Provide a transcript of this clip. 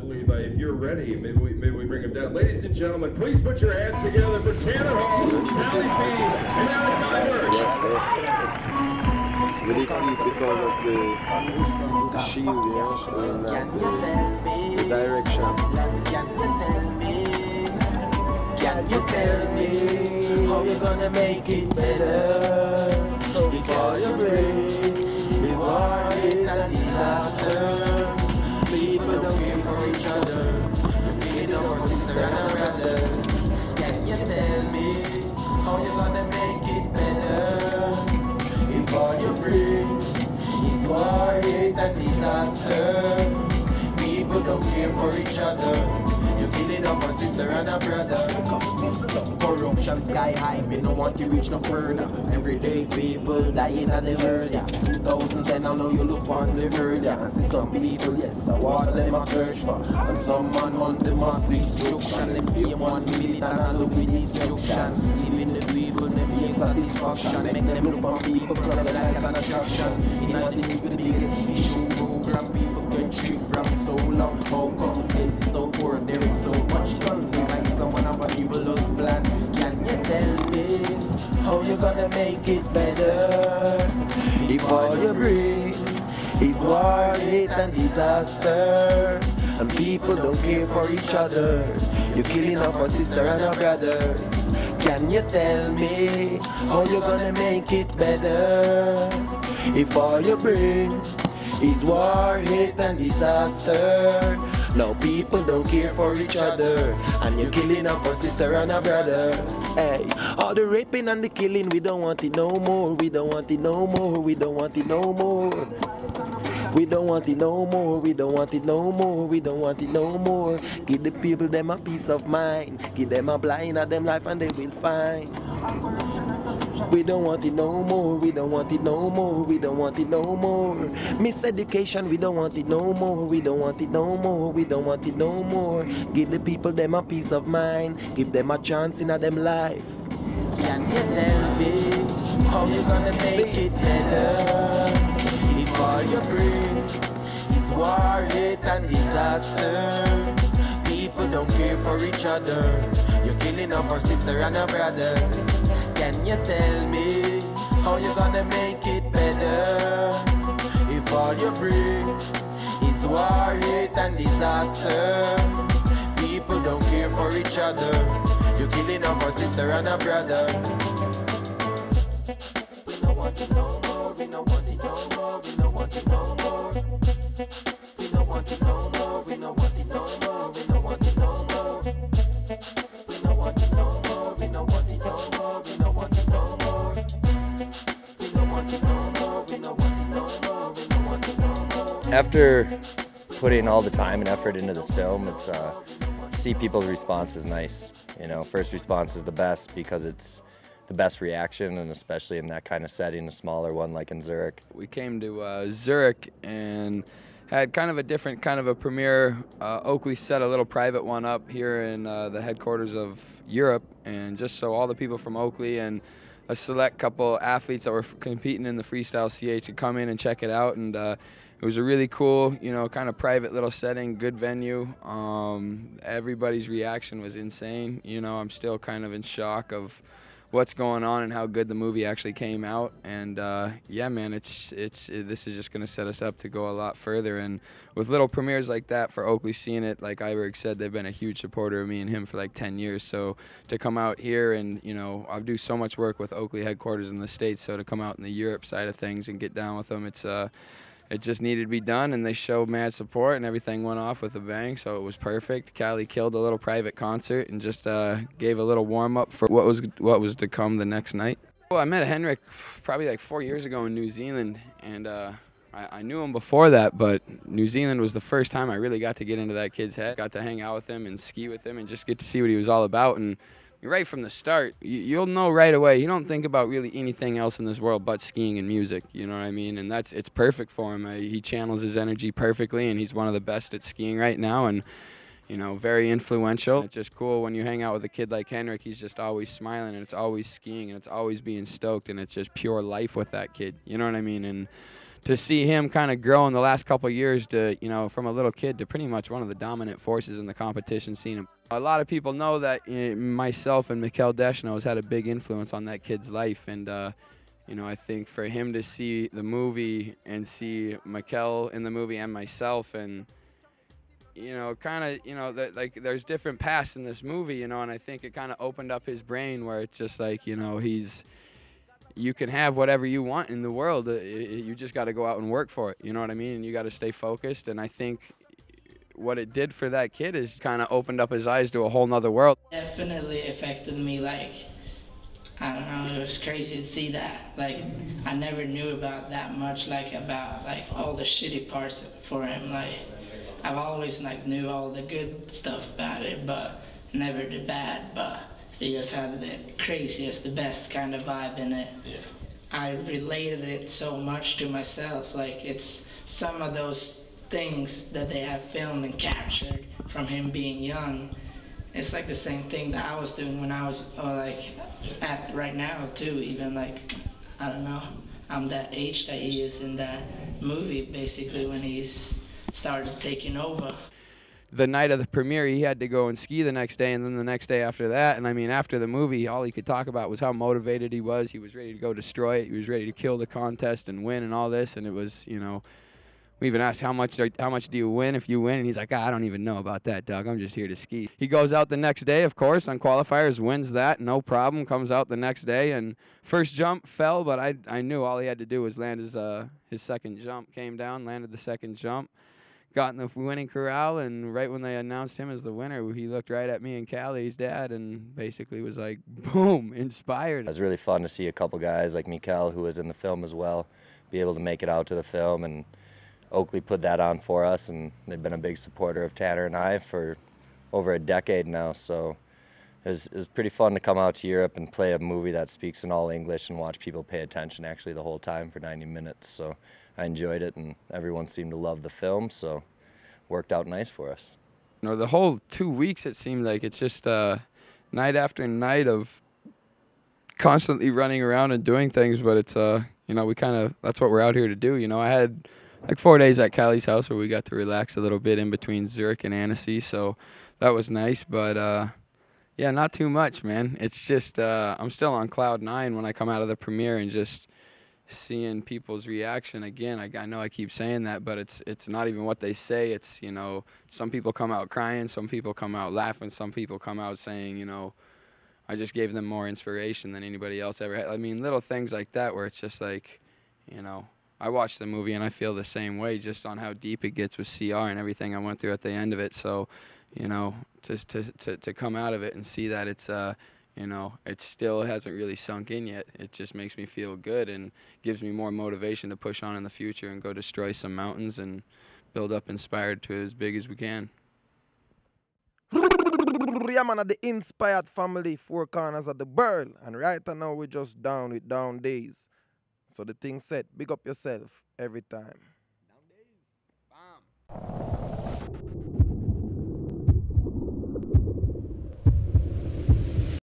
Levi. If you're ready, maybe we bring him down. Ladies and gentlemen, please put your hands together for Tanner Hall, Cali P, and Eric Iberg. Really pleased because of the shield, you know, and the direction. Can you tell me how you gonna make it better? If all you bring is war, hate and disaster, people don't care for each other. You're killing our sister and our brother. Can you tell me how you gonna make it better? If all you bring is war, hate and disaster, people don't care for each other. You're killing off a sister and a brother. Corruption sky high, me no want to reach no further. Everyday people dying at the world, yeah. 2010, I know you look on the earth, yeah. And see some people, yes, water them a search for. And some man want the mass destruction. Them see 1 million and I look with destruction. Living the people, them feel satisfaction. Make them look on people, problem like an attraction. In the news, the biggest TV show program. People get free from so long. How come this is so poor and there is so much conflict, like someone have an evil's plan? Can you tell me how you gonna make it better? If all you bring is war, hate and disaster, and people don't care for each other, you're killing off a sister and a brother. Can you tell me how you gonna make it better? If all you bring is war, hate and disaster, now people don't care for each other, and you're killing off a sister and a brother. Hey, all the raping and the killing, we don't want it no more. We don't want it no more. We don't want it no more. We don't want it no more. We don't want it no more. We don't want it no more. Give the people them a peace of mind. Give them a blind at them life and they will find. We don't want it no more. We don't want it no more. We don't want it no more. Miseducation, we don't want it no more. We don't want it no more. We don't want it no more. Give the people them a peace of mind. Give them a chance in a them life. Can you tell me how you gonna make it better? If all you bring is war, hate and disaster, people don't care for each other. You're killing off a sister and a brother. Can you tell me how you gonna make it better? If all you bring is war, hate and disaster, people don't care for each other. You're killing off a sister and a brother. We don't want it no more. We don't want it no more. We don't want it no more. We don't want it no more. We don't want it no more. We don't want it no more. We don't want it no more. We don't want it no more. We don't want it no more. We don't want it no more. We don't want it no more. We don't want it no more. After putting all the time and effort into this film, it's see people's response is nice. You know, first response is the best because it's the best reaction, and especially in that kind of setting, a smaller one like in Zurich. We came to Zurich and had kind of a different kind of a premiere. Oakley set a little private one up here in the headquarters of Europe, and just so all the people from Oakley and a select couple athletes that were competing in the Freestyle.CH could come in and check it out. And it was a really cool, you know, kind of private little setting, good venue. Everybody's reaction was insane. You know, I'm still kind of in shock of what's going on and how good the movie actually came out. And yeah, man, this is just going to set us up to go a lot further. And with little premieres like that for Oakley, seeing it, like Iberg said, they've been a huge supporter of me and him for like 10 years. So to come out here and, you know, I do so much work with Oakley headquarters in the States. So to come out in the Europe side of things and get down with them, it just needed to be done, and they showed mad support, and everything went off with a bang, so it was perfect. Cali killed a little private concert and just gave a little warm-up for what was to come the next night. Well, I met Henrik probably like 4 years ago in New Zealand, and I knew him before that, but New Zealand was the first time I really got to get into that kid's head. Got to hang out with him and ski with him and just get to see what he was all about. And right from the start, you'll know right away. You don't think about really anything else in this world but skiing and music, you know what I mean? And it's perfect for him. He channels his energy perfectly, and he's one of the best at skiing right now, and, you know, very influential. It's just cool when you hang out with a kid like Henrik. He's just always smiling, and it's always skiing, and it's always being stoked, and it's just pure life with that kid, you know what I mean? And to see him kind of grow in the last couple of years to, you know, from a little kid to pretty much one of the dominant forces in the competition scene. A lot of people know that myself and Mikkel Deschno has had a big influence on that kid's life, and you know, I think for him to see the movie and see Mikkel in the movie and myself, and you know, kind of, you know, like there's different paths in this movie, you know, and I think it kind of opened up his brain where it's just like, you know, you can have whatever you want in the world. You just got to go out and work for it. You know what I mean? And you got to stay focused. And I think what it did for that kid is kind of opened up his eyes to a whole nother world. Definitely affected me. Like, I don't know, it was crazy to see that. Like, I never knew about that much, like about like all the shitty parts for him. Like, I've always like knew all the good stuff about it, but never the bad. But it just had the craziest, the best kind of vibe in it. Yeah. I related it so much to myself. Like, it's some of those things that they have filmed and captured from him being young. It's like the same thing that I was doing when I was, like, at right now too. Even like, I don't know, I'm that age that he is in that movie, basically, when he's started taking over. The night of the premiere, he had to go and ski the next day, and then the next day after that. And I mean, after the movie, all he could talk about was how motivated he was. He was ready to go destroy it. He was ready to kill the contest and win and all this. And it was, you know, we even asked, how much do you win if you win? And he's like, I don't even know about that, Doug. I'm just here to ski. He goes out the next day, of course, on qualifiers, wins that, no problem, comes out the next day, and first jump fell, but I knew all he had to do was land his second jump. Came down, landed the second jump, got in the winning corral, and right when they announced him as the winner, he looked right at me and Cali's dad and basically was like, boom, inspired. It was really fun to see a couple guys like Mikkel, who was in the film as well, be able to make it out to the film, and Oakley put that on for us, and they've been a big supporter of Tanner and I for over a decade now, so it was pretty fun to come out to Europe and play a movie that speaks in all English and watch people pay attention actually the whole time for 90 minutes. So I enjoyed it, and everyone seemed to love the film, so worked out nice for us. You know, the whole 2 weeks, it seemed like it's just night after night of constantly running around and doing things, but it's you know, that's what we're out here to do. You know, I had like 4 days at Cali's house where we got to relax a little bit in between Zurich and Annecy, so that was nice. But yeah, not too much, man. It's just I'm still on cloud 9 when I come out of the premiere and just seeing people's reaction. Again, I know I keep saying that, but it's not even what they say. It's, you know, some people come out crying, some people come out laughing, some people come out saying, you know, I just gave them more inspiration than anybody else ever had. I mean, little things like that where it's just like, you know, I watched the movie and I feel the same way just on how deep it gets with CR and everything I went through at the end of it. So, you know, just to come out of it and see that it's, you know, it still hasn't really sunk in yet. It just makes me feel good and gives me more motivation to push on in the future and go destroy some mountains and build up Inspired to as big as we can. Yeah, man, of the Inspired family, 4 corners of the world. And right now we're just down with Downdays. So the thing said, big up yourself every time. Downdays. Bam.